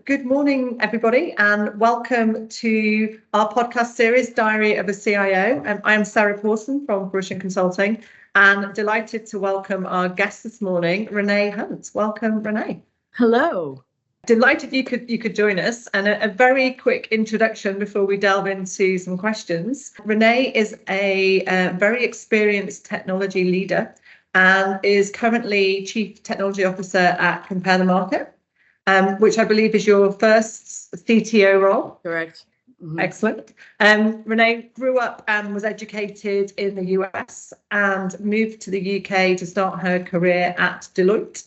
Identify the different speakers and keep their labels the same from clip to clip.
Speaker 1: good morning, everybody, and welcome to our podcast series, Diary of a CIO. I am Sarah Pawson from Fruition Consulting, and delighted to welcome our guest this morning, Renee Hunt. Welcome, Renee.
Speaker 2: Hello.
Speaker 1: Delighted you could join us. And a very quick introduction before we delve into some questions. Renee is a very experienced technology leader and is currently Chief Technology Officer at Compare the Market, which I believe is your first CTO role.
Speaker 2: Correct.
Speaker 1: Mm-hmm. Excellent. Renee grew up and was educated in the US and moved to the UK to start her career at Deloitte.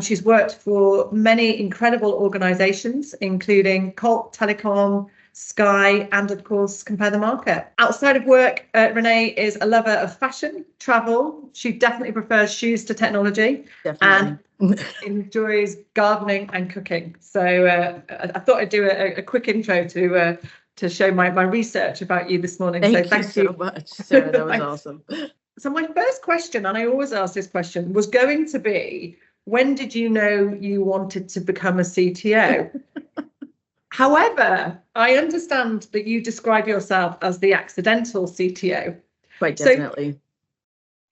Speaker 1: She's worked for many incredible organisations, including Colt Telecom, Sky, and of course, Compare the Market. Outside of work, Renee is a lover of fashion, travel. She definitely prefers shoes to technology.
Speaker 2: Definitely.
Speaker 1: And enjoys gardening and cooking. So I thought I'd do a quick intro to show my research about you this morning.
Speaker 2: Thank you so much, Sarah. That was awesome.
Speaker 1: So my first question, and I always ask this question, was going to be, when did you know you wanted to become a CTO? However, I understand that you describe yourself as the accidental CTO.
Speaker 2: Quite definitely.
Speaker 1: So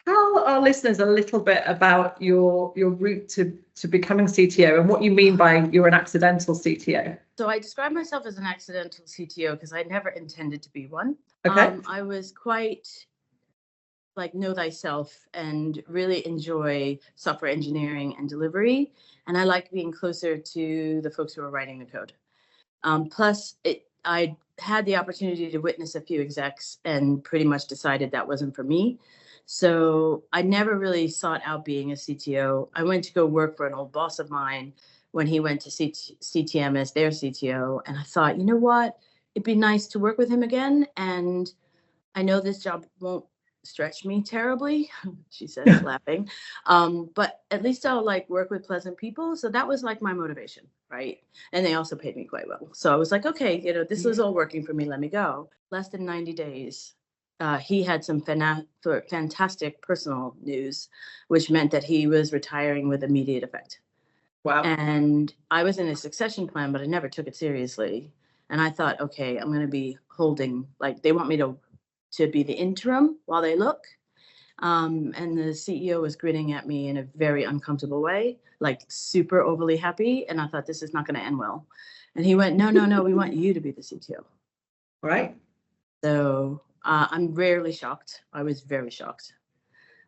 Speaker 1: tell our listeners a little bit about your route to becoming CTO and what you mean by you're an accidental CTO.
Speaker 2: So I describe myself as an accidental CTO because I never intended to be one.
Speaker 1: Okay.
Speaker 2: I was quite know thyself and really enjoy software engineering and delivery. And I like being closer to the folks who are writing the code. Plus, I had the opportunity to witness a few execs and pretty much decided that wasn't for me. So I never really sought out being a CTO. I went to go work for an old boss of mine when he went to CTM as their CTO. And I thought, you know what, it'd be nice to work with him again. And I know this job won't stretch me terribly, she says, laughing. But at least I'll work with pleasant people. So that was my motivation, right? And they also paid me quite well. So I was like, okay, this is all working for me. Let me go. Less than 90 days. He had some fantastic personal news, which meant that he was retiring with immediate effect.
Speaker 1: Wow.
Speaker 2: And I was in a succession plan, but I never took it seriously. And I thought, okay, I'm going to be holding, they want me to be the interim while they look. And the CEO was grinning at me in a very uncomfortable way, super overly happy. And I thought, this is not going to end well. And he went, no, we want you to be the CTO.
Speaker 1: Right.
Speaker 2: So I'm rarely shocked. I was very shocked.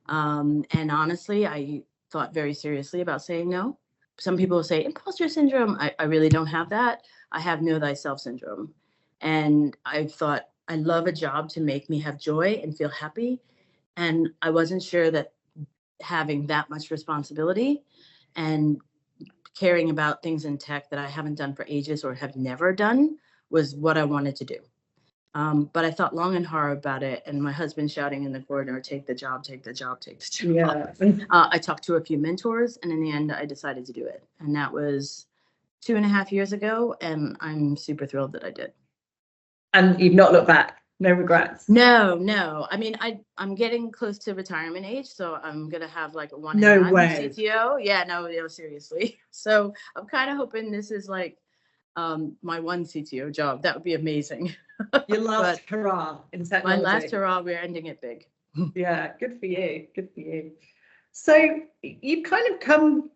Speaker 2: And honestly, I thought very seriously about saying no. Some people say imposter syndrome. I really don't have that. I have know thyself syndrome. And I thought, I love a job to make me have joy and feel happy. And I wasn't sure that having that much responsibility and caring about things in tech that I haven't done for ages or have never done was what I wanted to do. But I thought long and hard about it. And my husband shouting in the corridor, take the job, take the job, take the job.
Speaker 1: Yeah.
Speaker 2: I talked to a few mentors, and in the end, I decided to do it. And that was 2.5 years ago. And I'm super thrilled that I did.
Speaker 1: And you've not looked back? No regrets?
Speaker 2: No. I mean, I'm getting close to retirement age, so I'm going to have a one
Speaker 1: no
Speaker 2: and
Speaker 1: way.
Speaker 2: CTO. Yeah, no, seriously. So I'm kind of hoping this is my one CTO job. That would be amazing.
Speaker 1: Your last hurrah in technology.
Speaker 2: My last hurrah, we're ending it big.
Speaker 1: Yeah, good for you. Good for you. So you've kind of come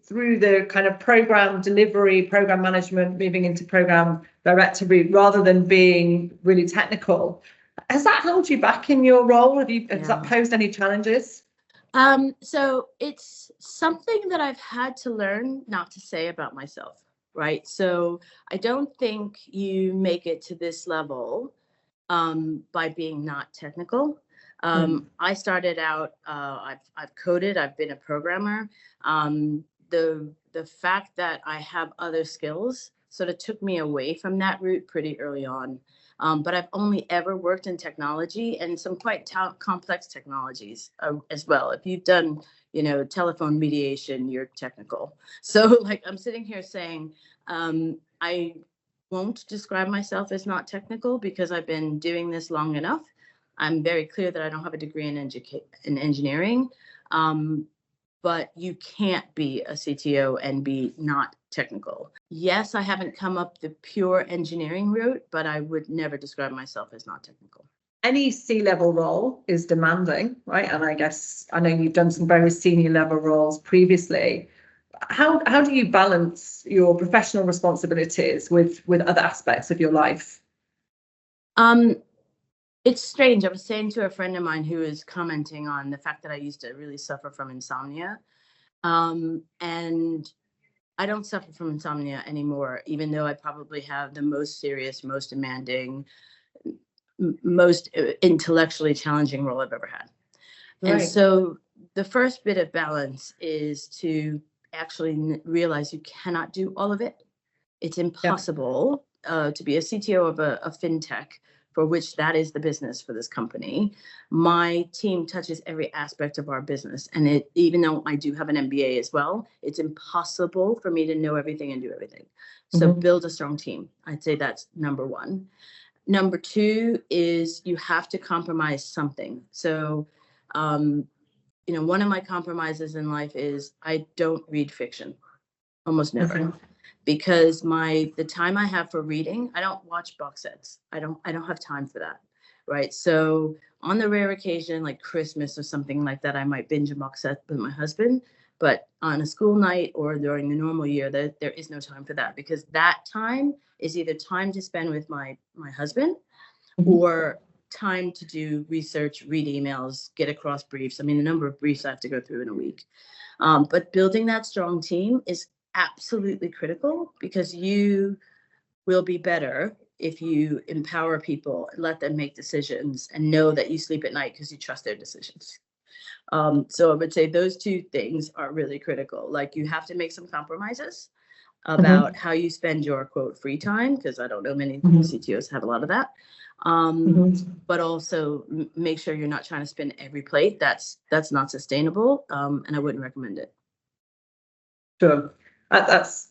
Speaker 1: through the kind of program delivery, program management, moving into program director route rather than being really technical. Has that held you back in your role? Has that posed any challenges?
Speaker 2: So it's something that I've had to learn not to say about myself. Right. So I don't think you make it to this level by being not technical. I started out, I've coded, I've been a programmer. The fact that I have other skills sort of took me away from that route pretty early on. But I've only ever worked in technology and some quite complex technologies as well. If you've done telephone mediation, you're technical. So I'm sitting here saying, I won't describe myself as not technical because I've been doing this long enough. I'm very clear that I don't have a degree in engineering, but you can't be a CTO and be not technical. Yes, I haven't come up the pure engineering route, but I would never describe myself as not technical.
Speaker 1: Any C-level role is demanding, right? And I guess I know you've done some very senior level roles previously. How do you balance your professional responsibilities with other aspects of your life?
Speaker 2: It's strange. I was saying to a friend of mine who was commenting on the fact that I used to really suffer from insomnia. And I don't suffer from insomnia anymore, even though I probably have the most serious, most demanding, most intellectually challenging role I've ever had. Right. And so the first bit of balance is to actually realize you cannot do all of it. It's impossible to be a CTO of a fintech, for which that is the business for this company. My team touches every aspect of our business. And even though I do have an MBA as well, it's impossible for me to know everything and do everything. So build a strong team. I'd say that's number one. Number two is you have to compromise something. So, one of my compromises in life is I don't read fiction, almost never. Because the time I have for reading, I don't watch box sets. I don't have time for that, right? So on the rare occasion, like Christmas or something like that, I might binge a box set with my husband. But on a school night or during the normal year, there is no time for that, because that time is either time to spend with my husband or time to do research, read emails, get across briefs. I mean, the number of briefs I have to go through in a week. But building that strong team is absolutely critical, because you will be better if you empower people and let them make decisions and know that you sleep at night because you trust their decisions. So I would say those two things are really critical. Like, you have to make some compromises about how you spend your quote free time, because I don't know many CTOs have a lot of that. But also make sure you're not trying to spin every plate. That's not sustainable, and I wouldn't recommend it.
Speaker 1: Sure. That's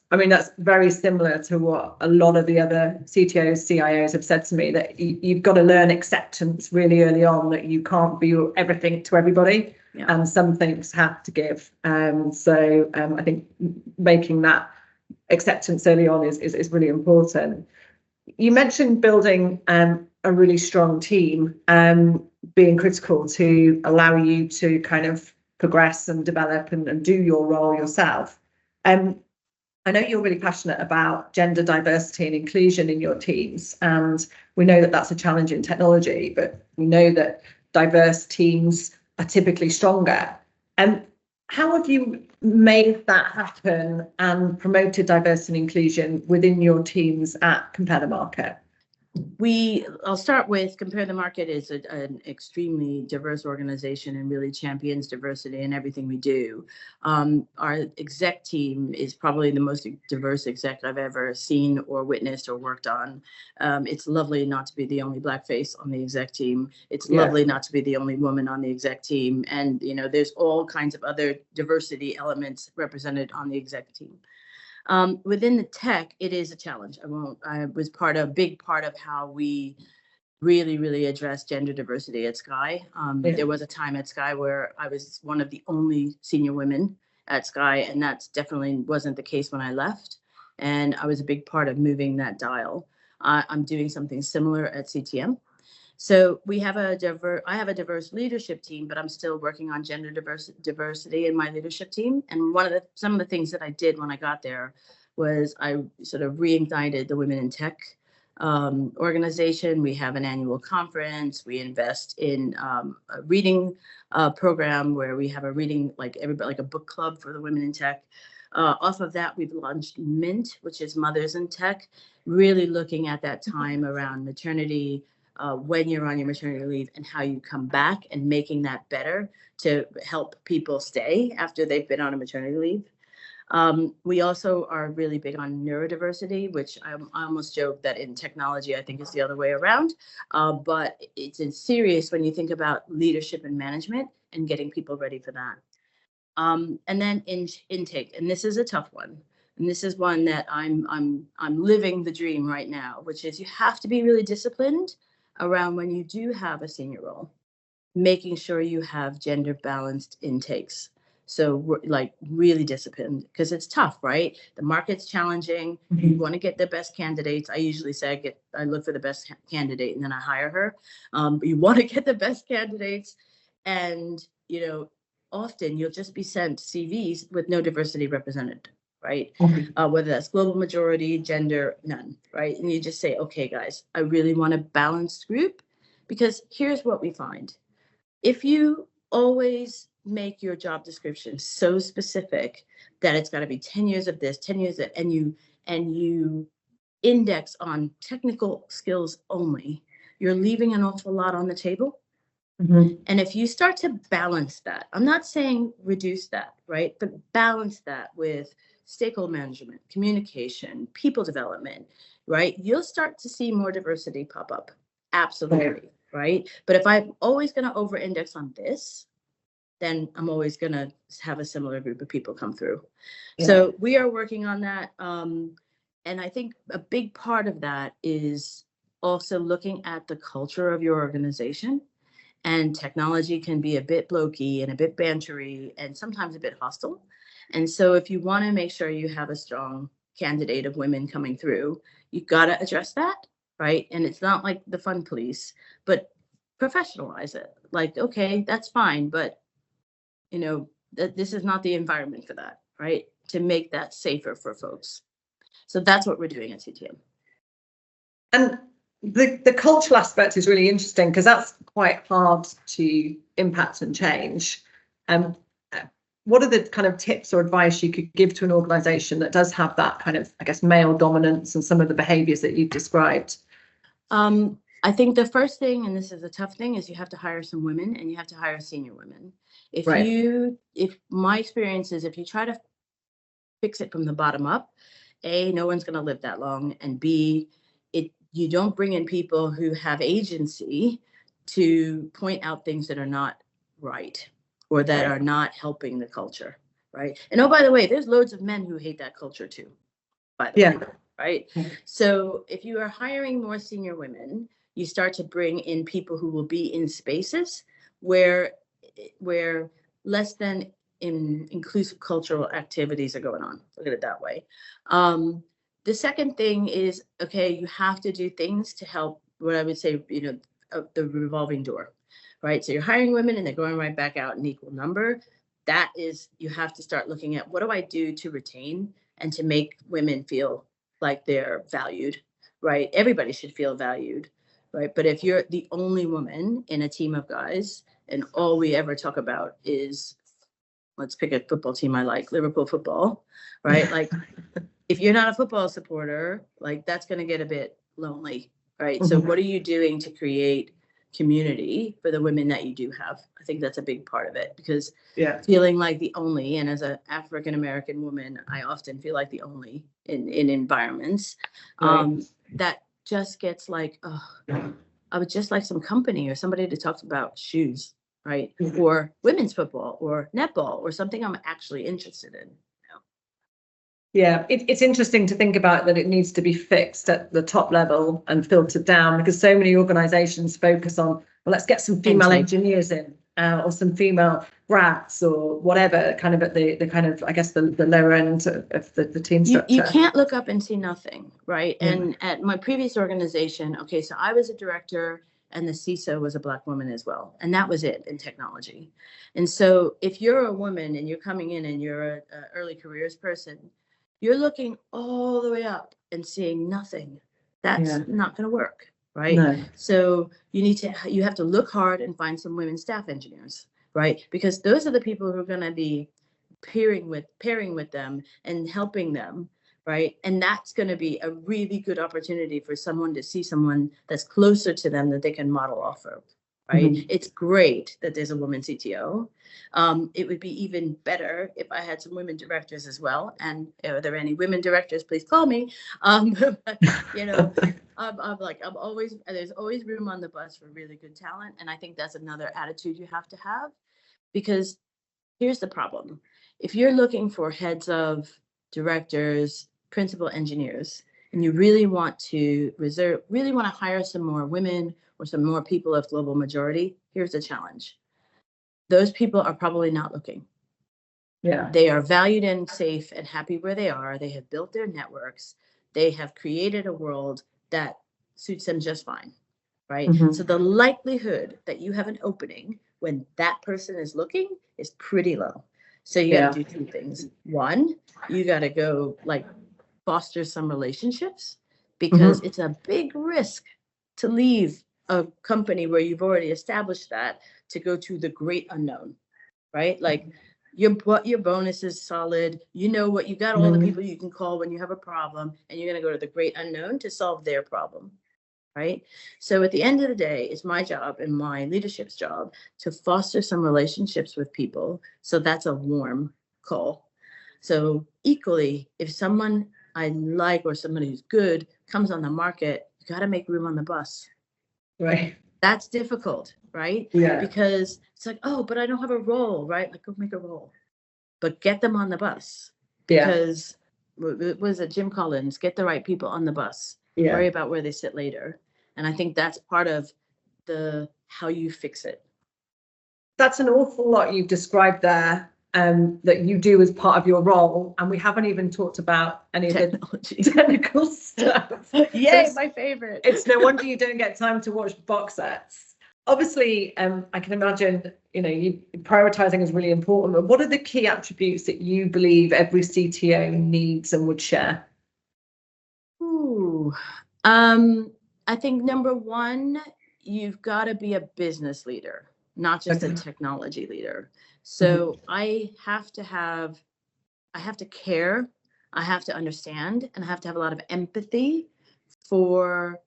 Speaker 1: very similar to what a lot of the other CTOs, CIOs have said to me, that you've got to learn acceptance really early on, that you can't be everything to everybody, and some things have to give. So I think making that acceptance early on is really important. You mentioned building a really strong team being critical to allow you to kind of progress and develop and do your role yourself. I know you're really passionate about gender diversity and inclusion in your teams, and we know that that's a challenge in technology, but we know that diverse teams are typically stronger. How have you made that happen and promoted diversity and inclusion within your teams at Compare the Market?
Speaker 2: I'll start with Compare the Market is an extremely diverse organization and really champions diversity in everything we do. Our exec team is probably the most diverse exec I've ever seen or witnessed or worked on. It's lovely not to be the only Black face on the exec team. It's lovely not to be the only woman on the exec team. And, there's all kinds of other diversity elements represented on the exec team. Within the tech, it is a challenge. I was a big part of how we really, really addressed gender diversity at Sky. There was a time at Sky where I was one of the only senior women at Sky, and that definitely wasn't the case when I left. And I was a big part of moving that dial. I'm doing something similar at CTM. So I have a diverse leadership team, but I'm still working on gender diversity in my leadership team. And some of the things that I did when I got there was I sort of reignited the Women in Tech organization. We have an annual conference. We invest in a reading program where we have a reading, like a book club for the women in tech. Off of that, we've launched Mint, which is Mothers in Tech, really looking at that time around maternity, when you're on your maternity leave and how you come back, and making that better to help people stay after they've been on a maternity leave. We also are really big on neurodiversity, which I almost joke that in technology, I think is the other way around. But it's serious when you think about leadership and management and getting people ready for that. And then intake, and this is a tough one. And this is one that I'm living the dream right now, which is you have to be really disciplined around when you do have a senior role, making sure you have gender balanced intakes. So we're like really disciplined because it's tough, right? The market's challenging. You want to get the best candidates. I usually say I look for the best candidate and then I hire her. But you want to get the best candidates, and often you'll just be sent CVs with no diversity represented, right? Whether that's global majority, gender, none, right? And you just say, okay, guys, I really want a balanced group, because here's what we find. If you always make your job description so specific that it's got to be 10 years of this, 10 years of, and you index on technical skills only, you're leaving an awful lot on the table. And if you start to balance that, I'm not saying reduce that, right? But balance that with stakeholder management, communication, people development, right? You'll start to see more diversity pop up. Absolutely, right? But if I'm always going to over-index on this, then I'm always going to have a similar group of people come through. So we are working on that. And I think a big part of that is also looking at the culture of your organization. And technology can be a bit blokey and a bit bantery and sometimes a bit hostile. And so if you want to make sure you have a strong candidate of women coming through, you've got to address that, right? And it's not like the fun police, but professionalize it. Like, okay, that's fine, but this is not the environment for that, right? To make that safer for folks. So that's what we're doing at CTO.
Speaker 1: And the cultural aspect is really interesting because that's quite hard to impact and change. What are the kind of tips or advice you could give to an organization that does have that kind of, I guess, male dominance and some of the behaviors that you've described?
Speaker 2: I think the first thing, and this is a tough thing, is you have to hire some women, and you have to hire senior women. If my experience is, if you try to fix it from the bottom up, A, no one's going to live that long, and B, you don't bring in people who have agency to point out things that are not right or that are not helping the culture, right? And oh, by the way, there's loads of men who hate that culture too, by the way, right? So if you are hiring more senior women, you start to bring in people who will be in spaces where less than inclusive cultural activities are going on. Look at it that way. The second thing is, okay, you have to do things to help what I would say, the revolving door, right? So you're hiring women and they're going right back out in equal number. That is, you have to start looking at what do I do to retain and to make women feel like they're valued, right? Everybody should feel valued, right? But if you're the only woman in a team of guys and all we ever talk about is, let's pick a football team I like, Liverpool football, right? Like, if you're not a football supporter, like that's going to get a bit lonely, right? So what are you doing to create community for the women that you do have? I think that's a big part of it, because feeling like the only, and as an African-American woman, I often feel like the only in environments, that just gets like, oh, I would just like some company or somebody to talk about shoes, right? Or women's football or netball or something I'm actually interested in.
Speaker 1: Yeah, it's interesting to think about that it needs to be fixed at the top level and filtered down, because so many organizations focus on, well, let's get some female engineers in or some female grads or whatever, kind of at the kind of, I guess, the lower end of the team structure.
Speaker 2: You can't look up and see nothing, right? And at my previous organization, okay, so I was a director and the CISO was a Black woman as well. And that was it in technology. And so if you're a woman and you're coming in and you're an early careers person, you're looking all the way up and seeing nothing. That's not going to work, right? No. So you have to look hard and find some women staff engineers, right? Because those are the people who are going to be pairing with them and helping them, right? And that's going to be a really good opportunity for someone to see someone that's closer to them that they can model off of, right? It's great that there's a woman CTO. It would be even better if I had some women directors as well. And are there any women directors? Please call me. But, there's always room on the bus for really good talent. And I think that's another attitude you have to have, because here's the problem. If you're looking for heads of, directors, principal engineers, and you really want to hire some more women or some more people of global majority, here's the challenge. Those people are probably not looking.
Speaker 1: Yeah.
Speaker 2: They are valued and safe and happy where they are. They have built their networks. They have created a world that suits them just fine, right?
Speaker 1: Mhm.
Speaker 2: So the likelihood that you have an opening when that person is looking is pretty low. So you got to do two things. One, you got to go like foster some relationships because it's a big risk to leave a company where you've already established that to go to the great unknown, right? Like your bonus is solid. You know what, you got all the people you can call when you have a problem, and you're going to go to the great unknown to solve their problem, right? So at the end of the day, it's my job and my leadership's job to foster some relationships with people. So that's a warm call. So equally, if someone I like or somebody who's good comes on the market, you got to make room on the bus.
Speaker 1: Right.
Speaker 2: That's difficult, right?
Speaker 1: Yeah.
Speaker 2: Because it's like, oh, but I don't have a role, right? Like, go make a role, but get them on the bus. Because what was it, Jim Collins? Get the right people on the bus.
Speaker 1: Yeah.
Speaker 2: Worry about where they sit later. And I think that's part of the how you fix it.
Speaker 1: That's an awful lot you've described there, that you do as part of your role, and we haven't even talked about any
Speaker 2: Technology.
Speaker 1: of the technical stuff.
Speaker 2: Yay, my favorite.
Speaker 1: It's no wonder you don't get time to watch box sets. Obviously, I can imagine, you prioritizing is really important, but what are the key attributes that you believe every CTO needs and would share?
Speaker 2: Ooh, I think number one, you've got to be a business leader, not just a technology leader. So I have to care, I have to understand, and I have to have a lot of empathy for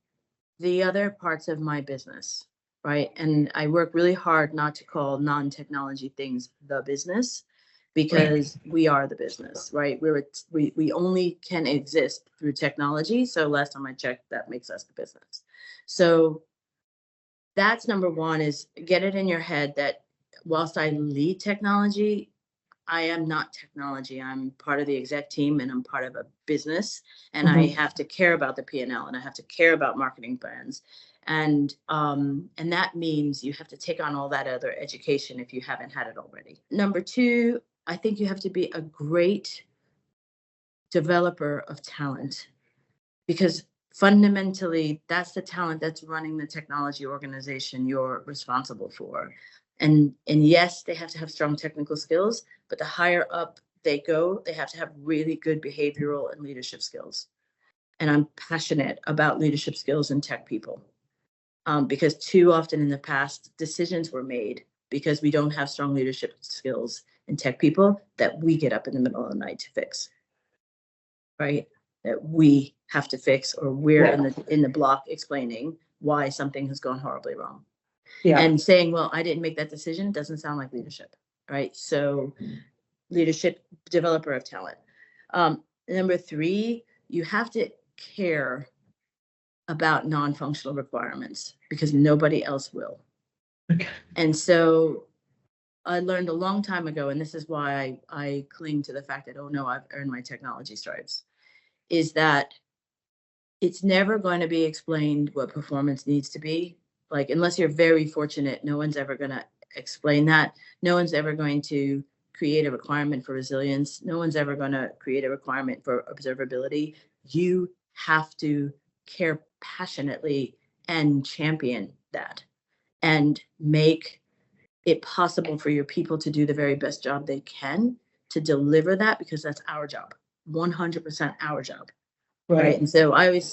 Speaker 2: the other parts of my business, right? And I work really hard not to call non-technology things the business, because we are the business, right? We only can exist through technology. So last time I checked, that makes us the business. So that's number one, is get it in your head that whilst I lead technology, I am not technology. I'm part of the exec team and I'm part of a business, and I have to care about the P&L, and I have to care about marketing plans. And that means you have to take on all that other education if you haven't had it already. Number two, I think you have to be a great developer of talent, because fundamentally that's the talent that's running the technology organization you're responsible for. And yes, they have to have strong technical skills, but the higher up they go, they have to have really good behavioral and leadership skills. And I'm passionate about leadership skills in tech people, because too often in the past, decisions were made because we don't have strong leadership skills in tech people that we get up in the middle of the night to fix, right? That we have to fix, or we're in the block explaining why something has gone horribly wrong. And saying, well, I didn't make that decision, doesn't sound like leadership, right? So leadership, developer of talent. Number three, you have to care about non-functional requirements, because nobody else will. And so I learned a long time ago, and this is why I cling to the fact that, oh no, I've earned my technology stripes, is that it's never going to be explained what performance needs to be. Like, unless you're very fortunate, no one's ever going to explain that. No one's ever going to create a requirement for resilience. No one's ever going to create a requirement for observability. You have to care passionately and champion that, and make it possible for your people to do the very best job they can to deliver that, because that's our job, 100% our job. Right. And so I used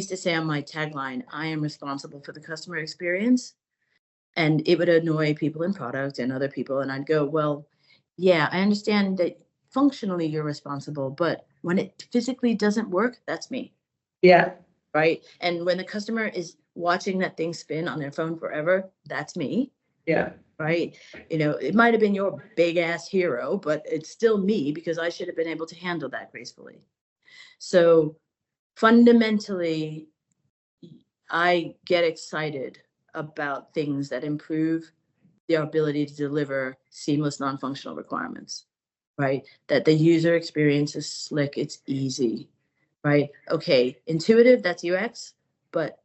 Speaker 2: to say on my tagline, I am responsible for the customer experience. And it would annoy people in product and other people. And I'd go, well, yeah, I understand that functionally you're responsible, but when it physically doesn't work, that's me.
Speaker 1: Yeah.
Speaker 2: Right. And when the customer is watching that thing spin on their phone forever, that's me.
Speaker 1: Yeah.
Speaker 2: Right. It might have been your big ass hero, but it's still me, because I should have been able to handle that gracefully. So fundamentally, I get excited about things that improve the ability to deliver seamless non-functional requirements, right? That the user experience is slick, it's easy, right? Okay, intuitive, that's UX, but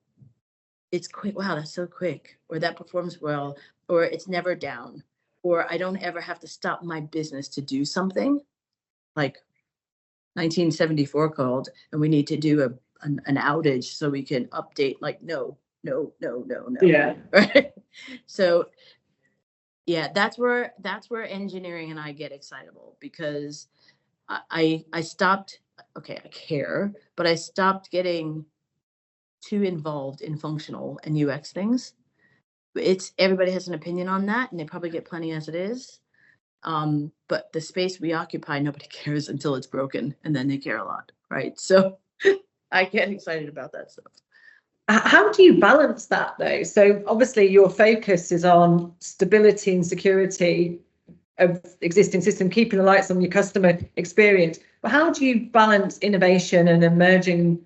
Speaker 2: it's quick. Wow, that's so quick. Or that performs well, or it's never down, or I don't ever have to stop my business to do something, like 1974 called and we need to do an outage so we can update, like, no.
Speaker 1: Yeah.
Speaker 2: Right? So yeah, that's where engineering and I get excitable, because I stopped, okay, I care, but I stopped getting too involved in functional and UX things. It's everybody has an opinion on that, and they probably get plenty as it is. But the space we occupy, nobody cares until it's broken, and then they care a lot, right? So I get excited about that stuff.
Speaker 1: How do you balance that though? So obviously your focus is on stability and security of existing system, keeping the lights on your customer experience. But how do you balance innovation and emerging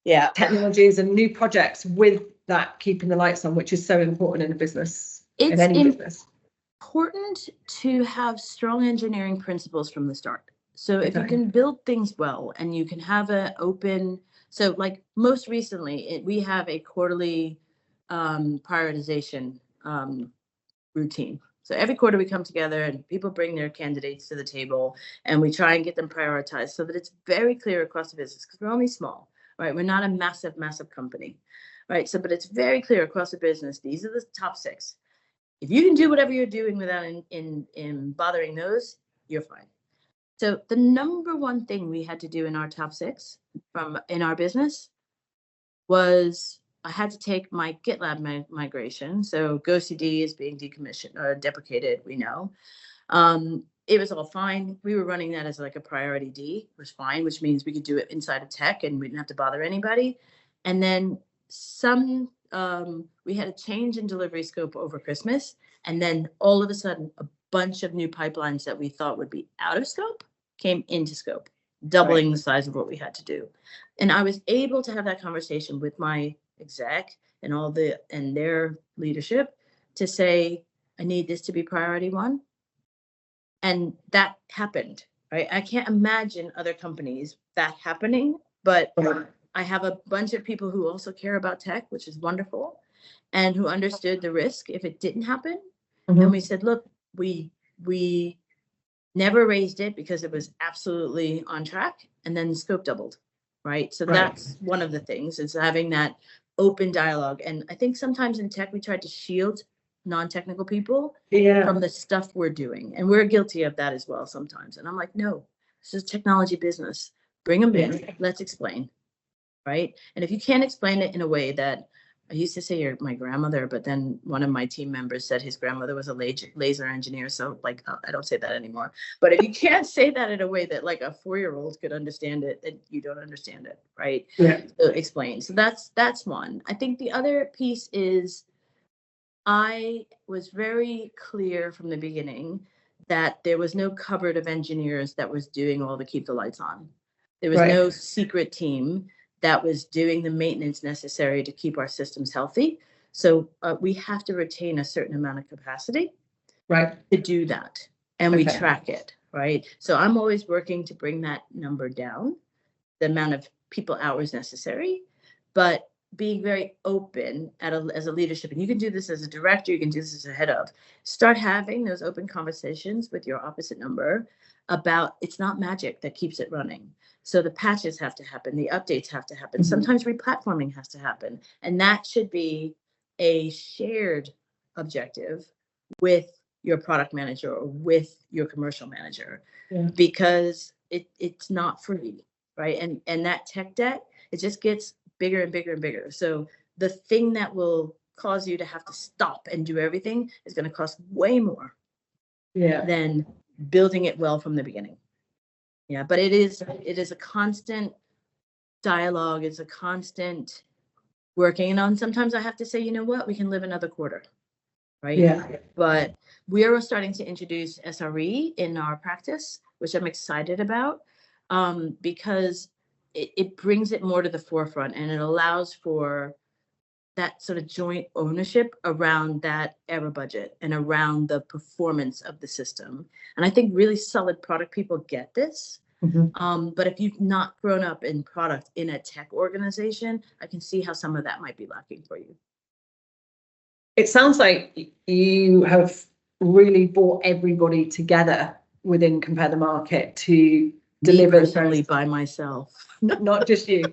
Speaker 1: technologies and new projects with that keeping the lights on, which is so important in a business, in any business?
Speaker 2: Important to have strong engineering principles from the start. So if you can build things well and you can have an open, so like most recently, we have a quarterly prioritization routine. So every quarter we come together and people bring their candidates to the table and we try and get them prioritized so that it's very clear across the business, because we're only small, right? We're not a massive company, right? So, but it's very clear across the business. These are the top 6. If you can do whatever you're doing without in bothering those, you're fine. So the number one thing we had to do in our top 6 in our business was I had to take my GitLab migration. So GoCD is being decommissioned or deprecated, we know. It was all fine. We were running that as like a priority D, it was fine, which means we could do it inside of tech and we didn't have to bother anybody. And then we had a change in delivery scope over Christmas. And then all of a sudden, a bunch of new pipelines that we thought would be out of scope came into scope, doubling the size of what we had to do. And I was able to have that conversation with my exec and their leadership to say, I need this to be priority 1. And that happened, right? I can't imagine other companies that happening, but I have a bunch of people who also care about tech, which is wonderful, and who understood the risk if it didn't happen. And we said, look, we never raised it because it was absolutely on track, and then the scope doubled, right? So that's one of the things, is having that open dialogue. And I think sometimes in tech, we try to shield non-technical people from the stuff we're doing. And we're guilty of that as well sometimes. And I'm like, no, this is technology business. Bring them in. Let's explain, right? And if you can't explain it in a way that, I used to say you're my grandmother, but then one of my team members said his grandmother was a laser engineer. So like, I don't say that anymore. But if you can't say that in a way that like a 4-year-old could understand it, then you don't understand it, right? So explain. So that's one. I think the other piece is, I was very clear from the beginning that there was no cupboard of engineers that was doing all the keep the lights on. There was no secret team that was doing the maintenance necessary to keep our systems healthy. So we have to retain a certain amount of capacity to do that. And we track it, right? So I'm always working to bring that number down, the amount of people hours necessary, but being very open as a leadership. And you can do this as a director, you can do this as a head of. Start having those open conversations with your opposite number about, it's not magic that keeps it running. So the patches have to happen, the updates have to happen. Sometimes replatforming has to happen. And that should be a shared objective with your product manager or with your commercial manager, because it's not free, right? And that tech debt, it just gets bigger and bigger and bigger. So the thing that will cause you to have to stop and do everything is going to cost way more than building it well from the beginning. But it is a constant dialogue. It's a constant working on. Sometimes I have to say, you know what, we can live another quarter, right? But we are starting to introduce SRE in our practice, which I'm excited about, because it brings it more to the forefront, and it allows for that sort of joint ownership around that error budget and around the performance of the system. And I think really solid product people get this. But if you've not grown up in product in a tech organization, I can see how some of that might be lacking for you.
Speaker 1: It sounds like you have really brought everybody together within Compare the Market to deliver
Speaker 2: personally by myself.
Speaker 1: Not just you,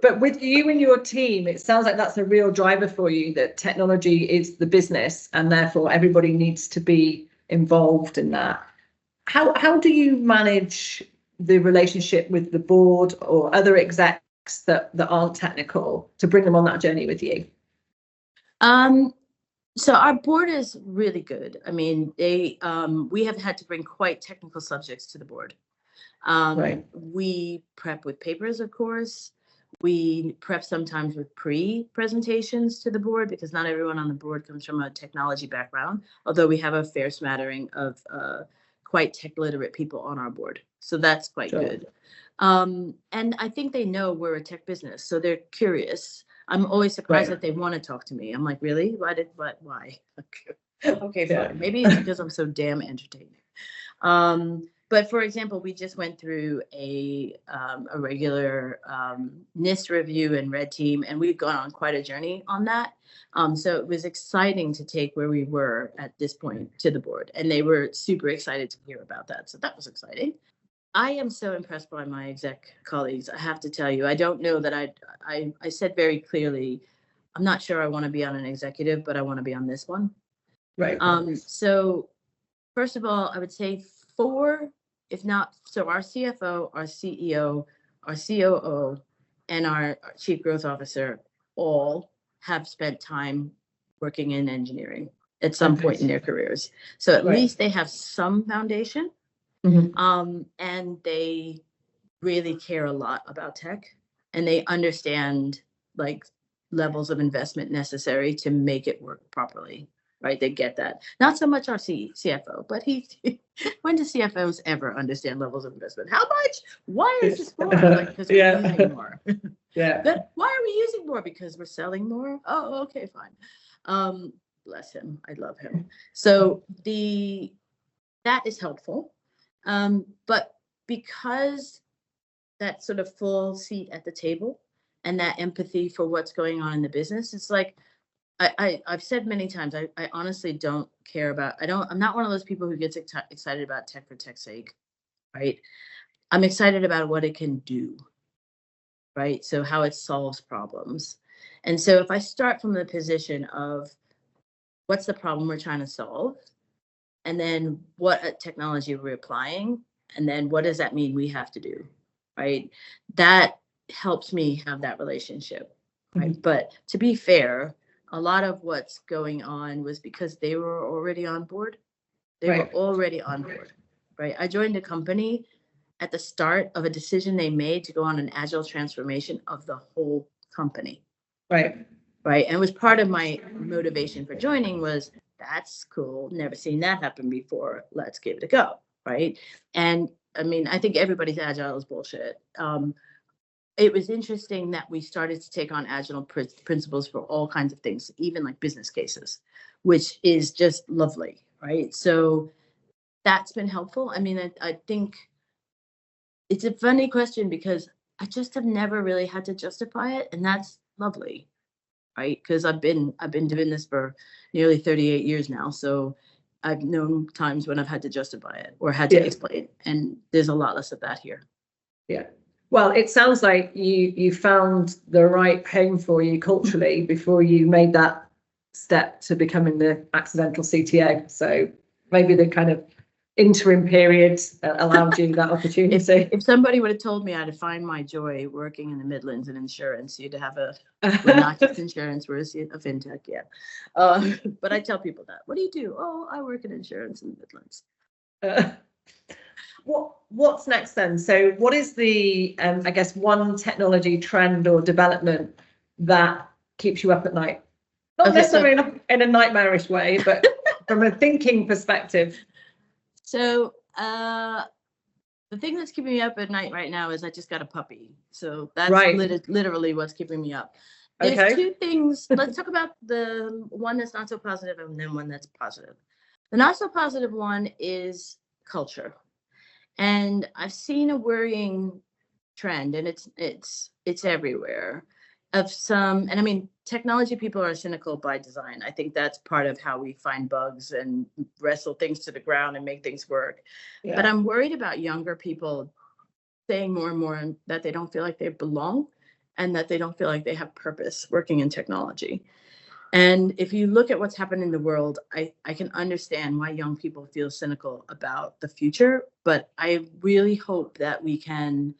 Speaker 1: but with you and your team. It sounds like that's a real driver for you, that technology is the business and therefore everybody needs to be involved in that. How do you manage the relationship with the board or other execs that aren't technical to bring them on that journey with you?
Speaker 2: So our board is really good. I mean, we have had to bring quite technical subjects to the board.
Speaker 1: Right.
Speaker 2: We prep with papers, of course. We prep sometimes with pre-presentations to the board, because not everyone on the board comes from a technology background, although we have a fair smattering of quite tech literate people on our board. So that's quite good. And I think they know we're a tech business, so they're curious. I'm always surprised that they want to talk to me. I'm like, really? Why? Okay, fine. Maybe it's because I'm so damn entertaining. But for example, we just went through a regular NIST review and red team, and we've gone on quite a journey on that. So it was exciting to take where we were at this point to the board, and they were super excited to hear about that. So that was exciting. I am so impressed by my exec colleagues. I have to tell you, I don't know that I said very clearly, I'm not sure I want to be on an executive, but I want to be on this one.
Speaker 1: Right.
Speaker 2: So first of all, I would say 4, if not, so our CFO, our CEO, our COO, and our Chief Growth Officer all have spent time working in engineering at some point in their careers. So at least they have some foundation. And they really care a lot about tech, and they understand like levels of investment necessary to make it work properly. Right, they get that. Not so much our CFO, but when do CFOs ever understand levels of investment? How much? Why is this more? Like, because we're using more. But why are we using more? Because we're selling more. Oh, okay, fine. Bless him. I love him. So that is helpful. But because that sort of full seat at the table and that empathy for what's going on in the business, it's like, I've said many times, I honestly don't care about, I'm not one of those people who gets excited about tech for tech's sake, right? I'm excited about what it can do, right? So how it solves problems. And so if I start from the position of what's the problem we're trying to solve, and then what technology we're applying, and then what does that mean we have to do, right? That helps me have that relationship, right? But to be fair, a lot of what's going on was because they were already on board. They were already on board, right? I joined a company at the start of a decision they made to go on an agile transformation of the whole company. Right. And it was part of my motivation for joining was, that's cool. Never seen that happen before. Let's give it a go. Right. And I mean, I think everybody's agile is bullshit. It was interesting that we started to take on agile principles for all kinds of things, even like business cases, which is just lovely. Right. So that's been helpful. I mean, I think it's a funny question because I just have never really had to justify it. And that's lovely. Right. Because I've been doing this for nearly 38 years now. So I've known times when I've had to justify it or had to explain. And there's a lot less of that here. Yeah.
Speaker 1: Well, it sounds like you found the right home for you culturally before you made that step to becoming the accidental CTO. So maybe the kind of interim period allowed you that opportunity.
Speaker 2: If somebody would have told me I'd find my joy working in the Midlands in insurance, you'd have we're not just insurance, we're a fintech, but I tell people that. What do you do? Oh, I work in insurance in the Midlands.
Speaker 1: What's next then? So what is the, I guess, one technology trend or development that keeps you up at night? Not necessarily in a nightmarish way, but from a thinking perspective.
Speaker 2: So the thing that's keeping me up at night right now is I just got a puppy. So that's literally what's keeping me up. There's 2 things. Let's talk about the one that's not so positive and then one that's positive. The not so positive one is culture. And I've seen a worrying trend, and it's everywhere. of some, and I mean, technology people are cynical by design. I think that's part of how we find bugs and wrestle things to the ground and make things work.
Speaker 1: Yeah.
Speaker 2: But I'm worried about younger people saying more and more that they don't feel like they belong and that they don't feel like they have purpose working in technology. And if you look at what's happened in the world, I can understand why young people feel cynical about the future. But I really hope that we can,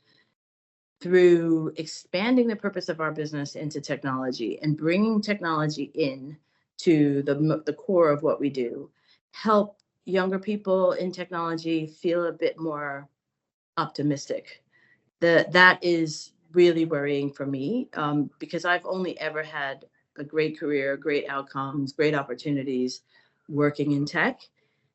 Speaker 2: through expanding the purpose of our business into technology and bringing technology in to the core of what we do, help younger people in technology feel a bit more optimistic. That is really worrying for me, because I've only ever had a great career, great outcomes, great opportunities working in tech.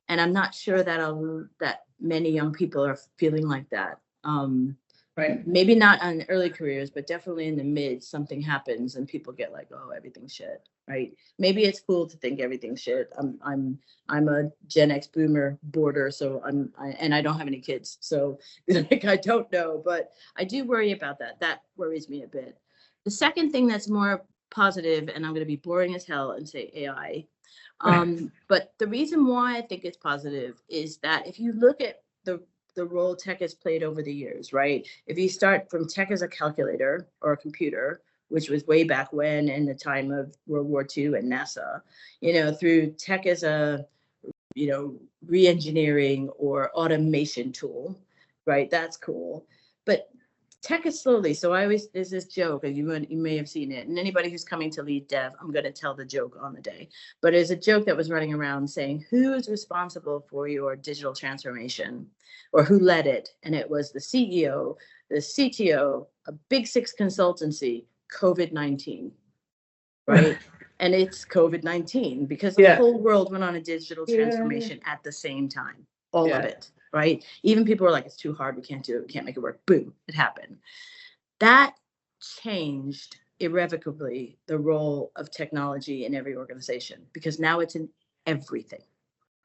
Speaker 2: And I'm not sure that many young people are feeling like that.
Speaker 1: Right.
Speaker 2: Maybe not on early careers, but definitely in the mid, something happens and people get like, oh, everything's shit, right? Maybe it's cool to think everything's shit. I'm a Gen X boomer border, so and I don't have any kids, so like I don't know, but I do worry about that. That worries me a bit. The second thing that's more positive, and I'm going to be boring as hell and say AI, but the reason why I think it's positive is that if you look at the role tech has played over the years, right? If you start from tech as a calculator or a computer, which was way back when in the time of World War II and NASA, through tech as a, re-engineering or automation tool, right? That's cool. But tech is slowly. So there's this joke, and you may have seen it. And anybody who's coming to lead dev, I'm going to tell the joke on the day. But there's a joke that was running around saying, who is responsible for your digital transformation, or who led it? And it was the CEO, the CTO, a big six consultancy, COVID-19, right? And it's COVID-19 because the whole world went on a digital transformation at the same time, all of it. Right? Even people were like, it's too hard. We can't do it. We can't make it work. Boom, it happened. That changed irrevocably the role of technology in every organization, because now it's in everything,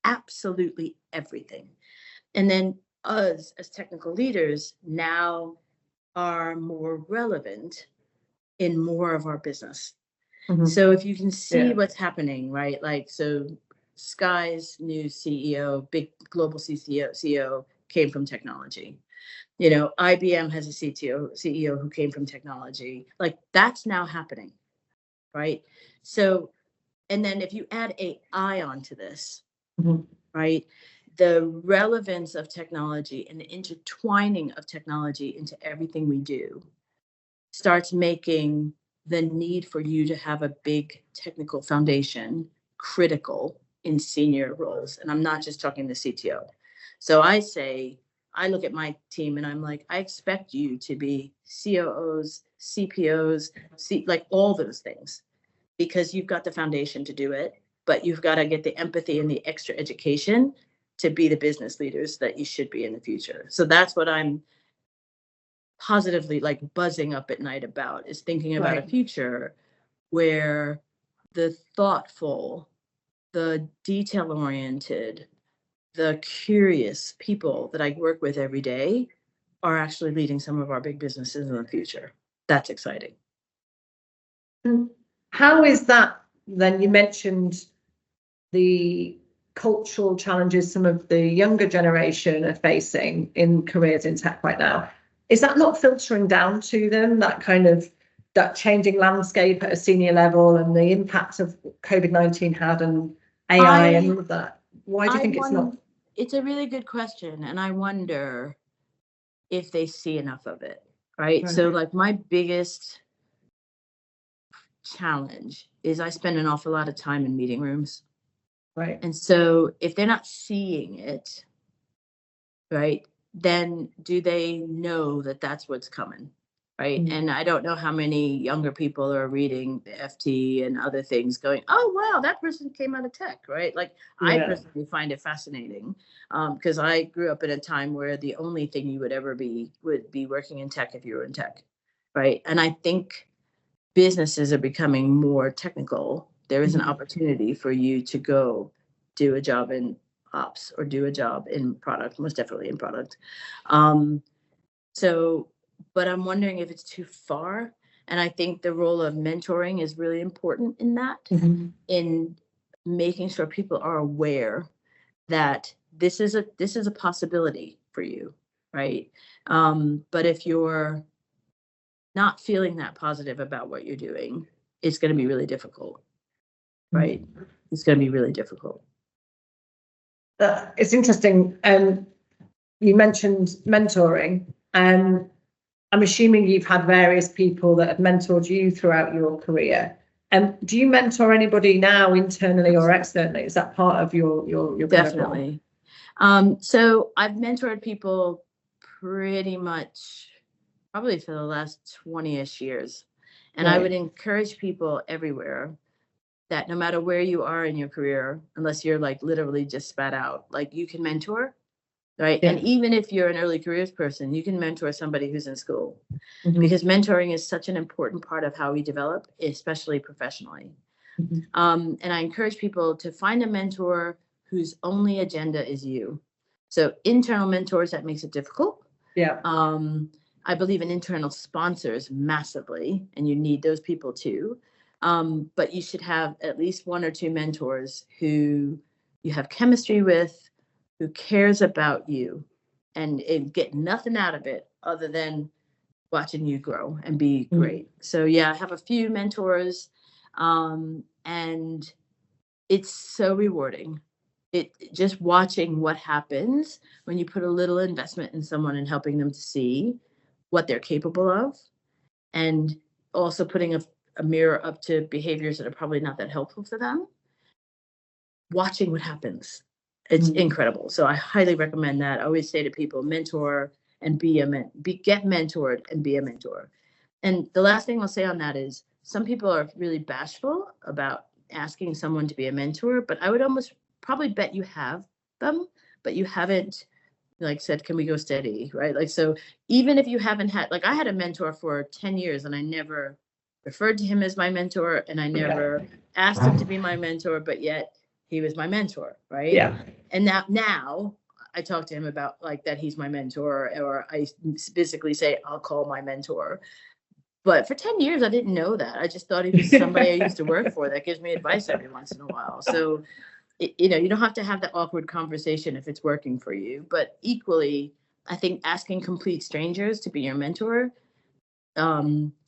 Speaker 2: absolutely everything. And then us as technical leaders now are more relevant in more of our business. Mm-hmm. So if you can see what's happening, right? Like, so Sky's new CEO, big global CEO came from technology. IBM has a CEO who came from technology. Like, that's now happening, right? So, and then if you add AI onto this, right, the relevance of technology and the intertwining of technology into everything we do starts making the need for you to have a big technical foundation critical in senior roles. And I'm not just talking the CTO. So I look at my team and I'm like, I expect you to be COOs, CPOs, like all those things, because you've got the foundation to do it, but you've got to get the empathy and the extra education to be the business leaders that you should be in the future. So that's what I'm positively like buzzing up at night about, is thinking about a future where the thoughtful, the detail-oriented, the curious people that I work with every day are actually leading some of our big businesses in the future. That's exciting.
Speaker 1: How is that then? You mentioned the cultural challenges some of the younger generation are facing in careers in tech right now. Is that not filtering down to them, that changing landscape at a senior level and the impact of COVID-19 had and AI and all of that? Why do you think it's not?
Speaker 2: It's a really good question. And I wonder if they see enough of it, right? So like my biggest challenge is I spend an awful lot of time in meeting rooms.
Speaker 1: Right.
Speaker 2: And so if they're not seeing it, right, then do they know that that's what's coming? Right. And I don't know how many younger people are reading the FT and other things going, oh, wow, that person came out of tech. Right. Like, I personally find it fascinating, because I grew up in a time where the only thing you would ever would be working in tech if you were in tech. Right. And I think businesses are becoming more technical. There is an opportunity for you to go do a job in ops or do a job in product, most definitely in product. But I'm wondering if it's too far. And I think the role of mentoring is really important in that, in making sure people are aware that this is a possibility for you, right? But if you're not feeling that positive about what you're doing, it's going to be really difficult, right? It's going to be really difficult.
Speaker 1: It's interesting. You mentioned mentoring. I'm assuming you've had various people that have mentored you throughout your career. Do you mentor anybody now, internally or externally? Is that part of your
Speaker 2: Definitely. So I've mentored people pretty much probably for the last 20-ish years. And I would encourage people everywhere that no matter where you are in your career, unless you're like literally just spat out, like you can mentor, right? And even if you're an early careers person, you can mentor somebody who's in school, because mentoring is such an important part of how we develop, especially professionally. And I encourage people to find a mentor whose only agenda is you. So internal mentors, that makes it difficult. I believe in internal sponsors massively, and you need those people too. But you should have at least one or two mentors who you have chemistry with, who cares about you, and get nothing out of it other than watching you grow and be great. So yeah, I have a few mentors, and it's so rewarding. It just watching what happens when you put a little investment in someone and helping them to see what they're capable of, and also putting a mirror up to behaviors that are probably not that helpful for them. Watching what happens, it's incredible. So I highly recommend that. I always say to people, mentor and get mentored and be a mentor. And the last thing I'll say on that is some people are really bashful about asking someone to be a mentor, but I would almost probably bet you have them, but you haven't like said, can we go steady, right? Like, so even if you haven't had, like I had a mentor for 10 years and I never referred to him as my mentor, and I never asked him to be my mentor, but yet he was my mentor, right? And now I talk to him about like that he's my mentor, or I physically say I'll call my mentor. But for 10 years, I didn't know that. I just thought he was somebody I used to work for that gives me advice every once in a while. So, you don't have to have that awkward conversation if it's working for you. But equally, I think asking complete strangers to be your mentor,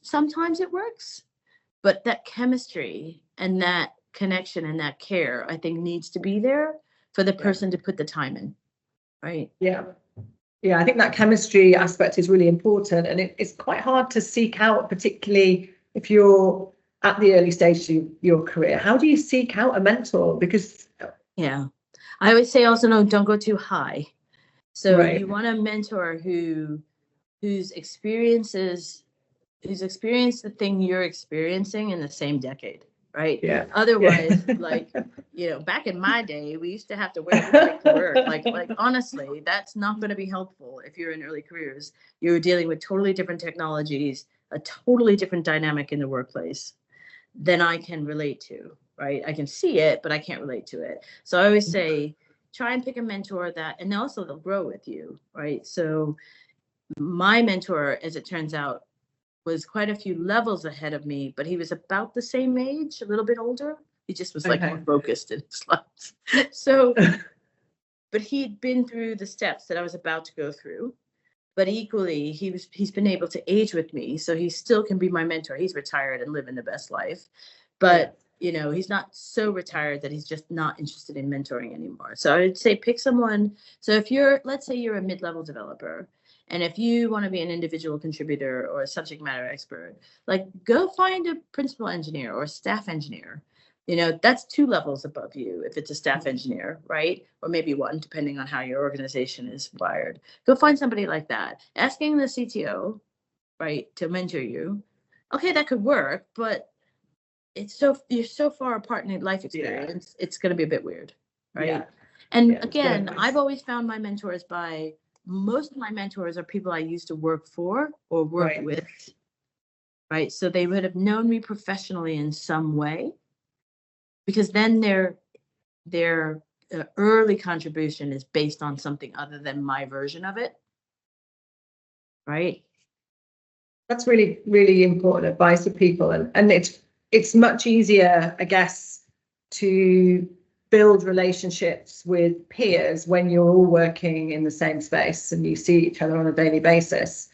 Speaker 2: sometimes it works. But that chemistry and that connection and that care, I think, needs to be there for the person to put the time in, right?
Speaker 1: Yeah, I think that chemistry aspect is really important, and it's quite hard to seek out, particularly if you're at the early stage of your career. How do you seek out a mentor? Because
Speaker 2: I always say also, no, don't go too high. So you want a mentor who's experienced the thing you're experiencing in the same decade, right? Otherwise, like, back in my day, we used to have to wear lipstick to work. Like honestly, that's not going to be helpful if you're in early careers. You're dealing with totally different technologies, a totally different dynamic in the workplace than I can relate to, right? I can see it, but I can't relate to it. So I always say, try and pick a mentor and also they'll grow with you, right? So my mentor, as it turns out, was quite a few levels ahead of me, but he was about the same age, a little bit older. He just was like more focused in his life. So, but he'd been through the steps that I was about to go through. But equally, he's been able to age with me, so he still can be my mentor. He's retired and living the best life, but he's not so retired that he's just not interested in mentoring anymore. So I'd say pick someone. So if let's say you're a mid-level developer, and if you want to be an individual contributor or a subject matter expert, like go find a principal engineer or a staff engineer. That's 2 levels above you if it's a staff engineer, right? Or maybe 1, depending on how your organization is wired. Go find somebody like that. Asking the CTO, right, to mentor you, okay, that could work, but you're so far apart in life experience, it's going to be a bit weird, right? And again, I've always found my mentors most of my mentors are people I used to work for or work with, right? So they would have known me professionally in some way, because then their early contribution is based on something other than my version of it, right?
Speaker 1: That's really, really important advice for people. And it's much easier, I guess, to build relationships with peers when you're all working in the same space and you see each other on a daily basis.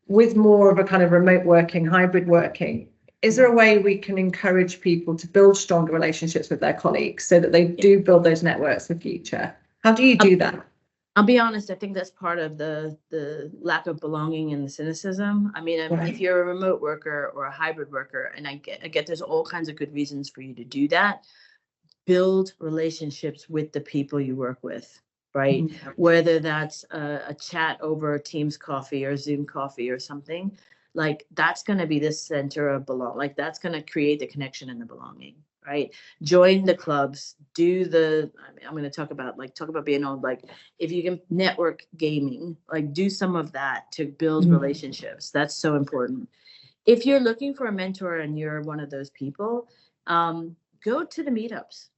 Speaker 1: With more of a kind of remote working, hybrid working, is there a way we can encourage people to build stronger relationships with their colleagues so that they do build those networks for future? How do you do that?
Speaker 2: I'll be honest, I think that's part of the lack of belonging and the cynicism. I mean, if you're a remote worker or a hybrid worker, and I get there's all kinds of good reasons for you to do that, build relationships with the people you work with, right? Mm-hmm. Whether that's a chat over Teams coffee or Zoom coffee or something, like that's going to be the center of belong. Like that's going to create the connection and the belonging, right? Join the clubs, I'm going to talk about being on, like, if you can network gaming, like do some of that to build mm-hmm. relationships. That's so important. If you're looking for a mentor and you're one of those people, go to the meetups.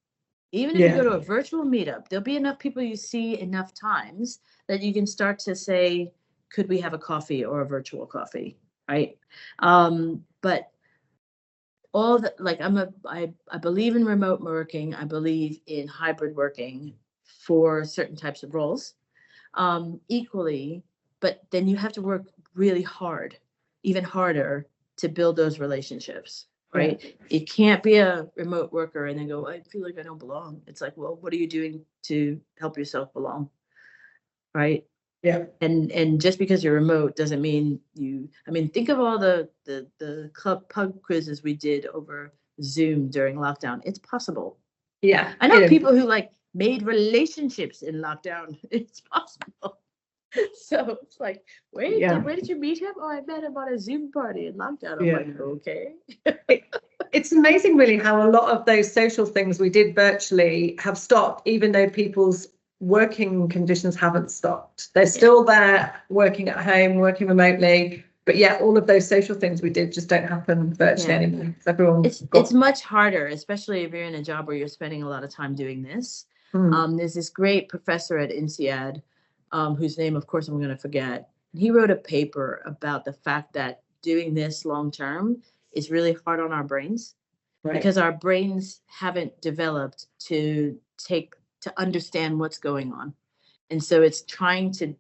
Speaker 2: Even if you go to a virtual meetup, there'll be enough people you see enough times that you can start to say, could we have a coffee or a virtual coffee, right? But all the, like, I believe in remote working. I believe in hybrid working for certain types of roles, equally, but then you have to work really hard, even harder, to build those relationships. Right. Yeah. You can't be a remote worker and then go, I feel like I don't belong. It's like, well, what are you doing to help yourself belong? Right. Yeah. And just because you're remote doesn't mean think of all the club pub quizzes we did over Zoom during lockdown. It's possible. Yeah. I know people who like made relationships in lockdown. It's possible. So it's like, where did you meet him? Oh, I met him on a Zoom party in lockdown. I'm like, okay.
Speaker 1: It's amazing, really, how a lot of those social things we did virtually have stopped, even though people's working conditions haven't stopped. They're still there, working at home, working remotely. But yeah, all of those social things we did just don't happen virtually anymore.
Speaker 2: It's much harder, especially if you're in a job where you're spending a lot of time doing this. There's this great professor at INSEAD, whose name, of course, I'm going to forget. He wrote a paper about the fact that doing this long term is really hard on our brains, because our brains haven't developed to understand what's going on. And so it's trying to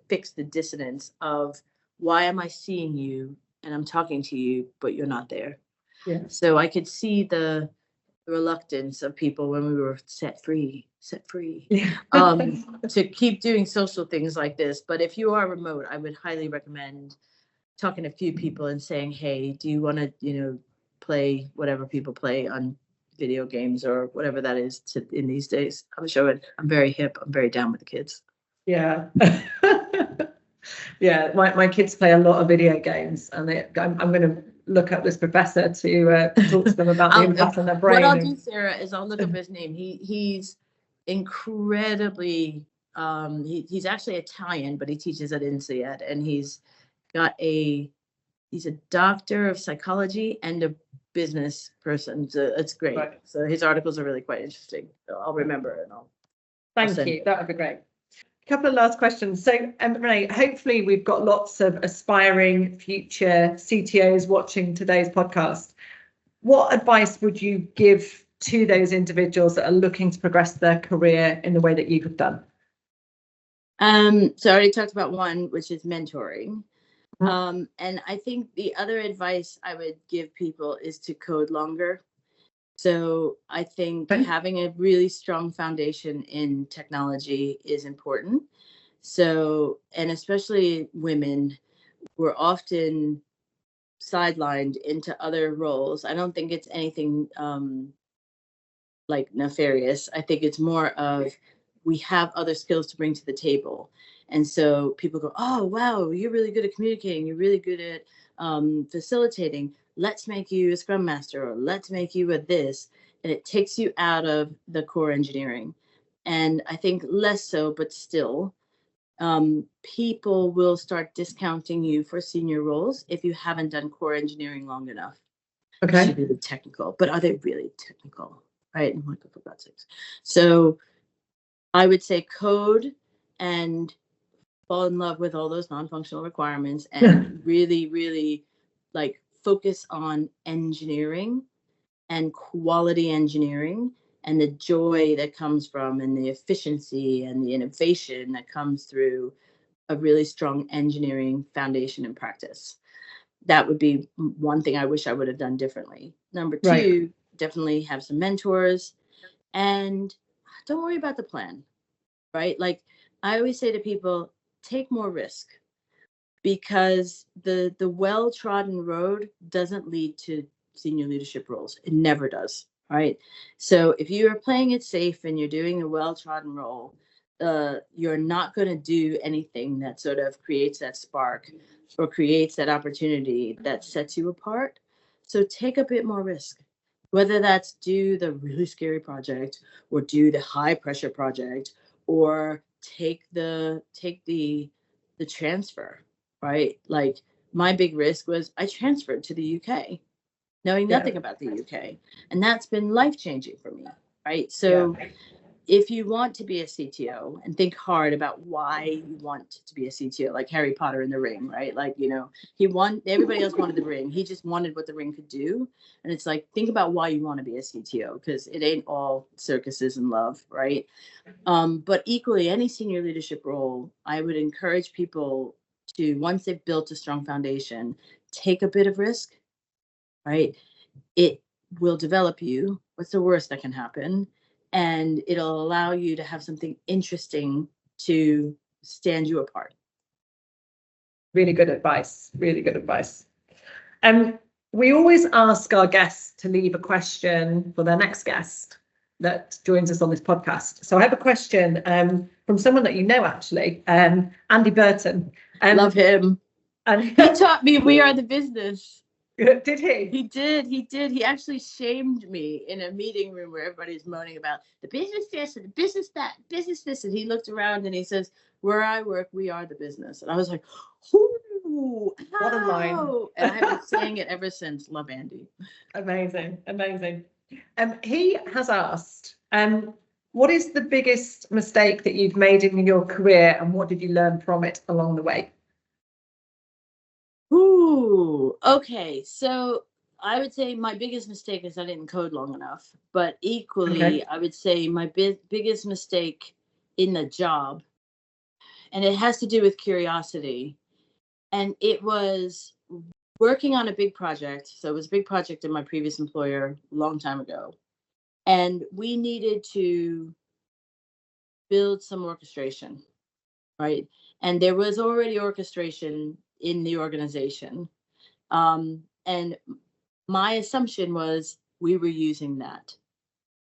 Speaker 2: fix the dissonance of, why am I seeing you and I'm talking to you, but you're not there? Yeah. So I could see the reluctance of people when we were set free to keep doing social things like this. But if you are remote, I would highly recommend talking to a few people and saying, hey, do you want to play whatever people play on video games or whatever that is in these days? I'm very hip. I'm very down with the kids.
Speaker 1: Yeah. Yeah, my kids play a lot of video games, and I'm going to look up this professor to talk to them about the impact on their brain.
Speaker 2: What I'll do, Sarah, is I'll look up his name. He's incredibly, he's actually Italian, but he teaches at INSEAD, and he's a doctor of psychology and a business person. So it's great. Right. So his articles are really quite interesting. So I'll remember, and
Speaker 1: Thank you. That would be great. Couple of last questions. So, Renee, hopefully we've got lots of aspiring future CTOs watching today's podcast. What advice would you give to those individuals that are looking to progress their career in the way that you have done?
Speaker 2: So I already talked about one, which is mentoring. And I think the other advice I would give people is to code longer. So I think having a really strong foundation in technology is important. So, and especially women, we're often sidelined into other roles. I don't think it's anything like nefarious. I think it's more of, we have other skills to bring to the table. And so people go, oh, wow, you're really good at communicating. You're really good at facilitating. Let's make you a scrum master, or let's make you a this. And it takes you out of the core engineering. And I think less so, but still, people will start discounting you for senior roles if you haven't done core engineering long enough. Okay. To be really technical, but are they really technical? Right? I'm like, for God's sakes. So I would say code and fall in love with all those non-functional requirements and really, really like focus on engineering and quality engineering and the joy that comes from and the efficiency and the innovation that comes through a really strong engineering foundation and practice. That would be one thing I wish I would have done differently. Number two,
Speaker 1: Right.
Speaker 2: definitely have some mentors and don't worry about the plan, right? Like I always say to people, take more risk because the well-trodden road doesn't lead to senior leadership roles. It never does, right? So if you are playing it safe and you're doing a well-trodden role, you're not going to do anything that sort of creates that spark or creates that opportunity that sets you apart. So take a bit more risk, whether that's do the really scary project or do the high pressure project or take the transfer, right? Like my big risk was I transferred to the UK, knowing
Speaker 1: Yeah.
Speaker 2: nothing about the UK. And that's been life-changing for me, right?
Speaker 1: Yeah.
Speaker 2: So if you want to be a CTO and think hard about why you want to be a CTO, like Harry Potter in the ring, right? Like, you know, everybody else wanted the ring. He just wanted what the ring could do. And it's like, think about why you want to be a CTO, because it ain't all circuses and love, right? But equally, any senior leadership role, I would encourage people to, once they've built a strong foundation, take a bit of risk, right? It will develop you. What's the worst that can happen? And it'll allow you to have something interesting to stand you apart.
Speaker 1: Really good advice. Really good advice. We always ask our guests to leave a question for their next guest that joins us on this podcast. So I have a question from someone that you know, actually, Andy Burton.
Speaker 2: Love him.
Speaker 1: And
Speaker 2: he taught me We Are the Business.
Speaker 1: Did he?
Speaker 2: He did. He actually shamed me in a meeting room where everybody's moaning about the business this and the business that, business this. And he looked around and he says, where I work, we are the business. And I was like, ooh,
Speaker 1: what a line.
Speaker 2: And I have been saying it ever since. Love Andy.
Speaker 1: Amazing. Amazing. He has asked, what is the biggest mistake that you've made in your career and what did you learn from it along the way?
Speaker 2: Ooh, okay. So I would say my biggest mistake is I didn't code long enough. But equally,
Speaker 1: Okay.
Speaker 2: I would say my biggest mistake in the job, and it has to do with curiosity, and it was working on a big project. So it was a big project in my previous employer a long time ago. And we needed to build some orchestration, right? And there was already orchestration in the organization. And my assumption was we were using that.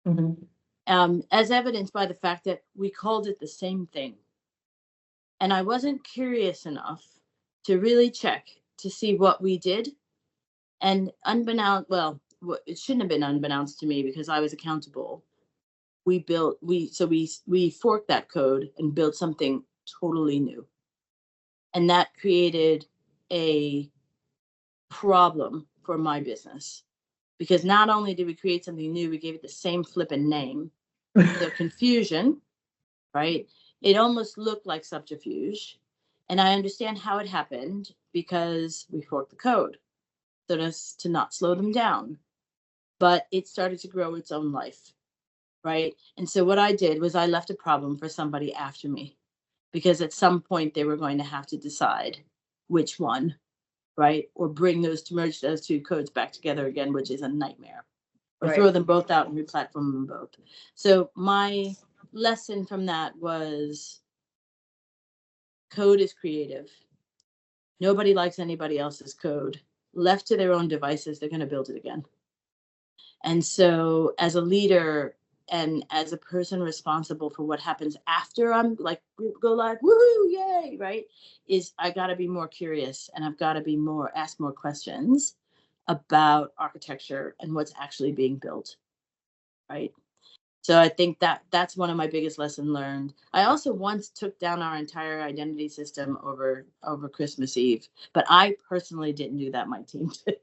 Speaker 1: Mm-hmm.
Speaker 2: As evidenced by the fact that we called it the same thing. And I wasn't curious enough to really check to see what we did. And unbeknownst, well, it shouldn't have been unbeknownst to me because I was accountable. We forked that code and built something totally new. And that created a problem for my business because not only did we create something new, we gave it the same flipping name. The confusion, right? It almost looked like subterfuge. And I understand how it happened because we forked the code so as to not slow them down. But it started to grow its own life, right? And so what I did was I left a problem for somebody after me because at some point they were going to have to decide which one, right? Or merge those two codes back together again, which is a nightmare. Or throw them both out and replatform them both. So my lesson from that was code is creative. Nobody likes anybody else's code. Left to their own devices, they're going to build it again. And so as a leader and as a person responsible for what happens after I'm like, go live, woohoo, yay, right? Is I got to be more curious and I've got to ask more questions about architecture and what's actually being built, right? So I think that's one of my biggest lessons learned. I also once took down our entire identity system over Christmas Eve, but I personally didn't do that. My team did.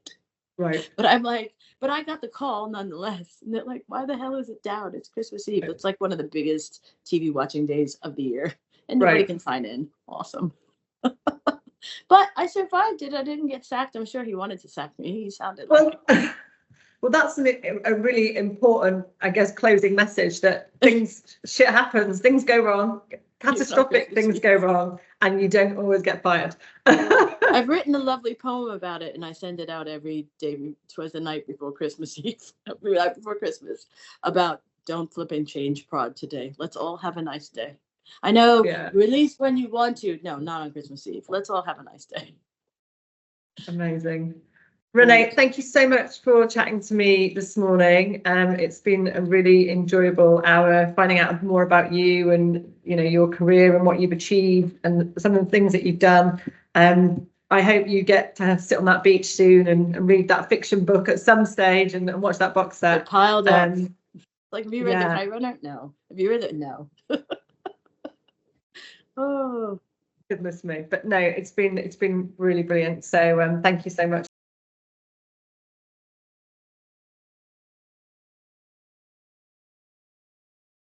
Speaker 1: Right.
Speaker 2: But I'm like, but I got the call nonetheless. And they're like, why the hell is it down? It's Christmas Eve. It's like one of the biggest TV watching days of the year. And nobody can sign in. awesome. But I survived it. I didn't get sacked. I'm sure he wanted to sack me. He sounded like
Speaker 1: Well, well, that's a really important, I guess, closing message that shit happens, things go wrong, catastrophic things go wrong, and you don't always get fired.
Speaker 2: I've written a lovely poem about it, and I send it out every day. Twas the night before Christmas Eve, right before Christmas, about don't flip and change prod today. Let's all have a nice day. I know, release when you want to. No, not on Christmas Eve. Let's all have a nice day.
Speaker 1: Amazing. Renee, thank you so much for chatting to me this morning. It's been a really enjoyable hour finding out more about you and your career and what you've achieved and some of the things that you've done. I hope you get to sit on that beach soon and read that fiction book at some stage and watch that box set.
Speaker 2: It piled up. Like, have you read The Kite Runner? No. Have you read it? No. Oh,
Speaker 1: goodness me. But no, it's been really brilliant. So thank you so much.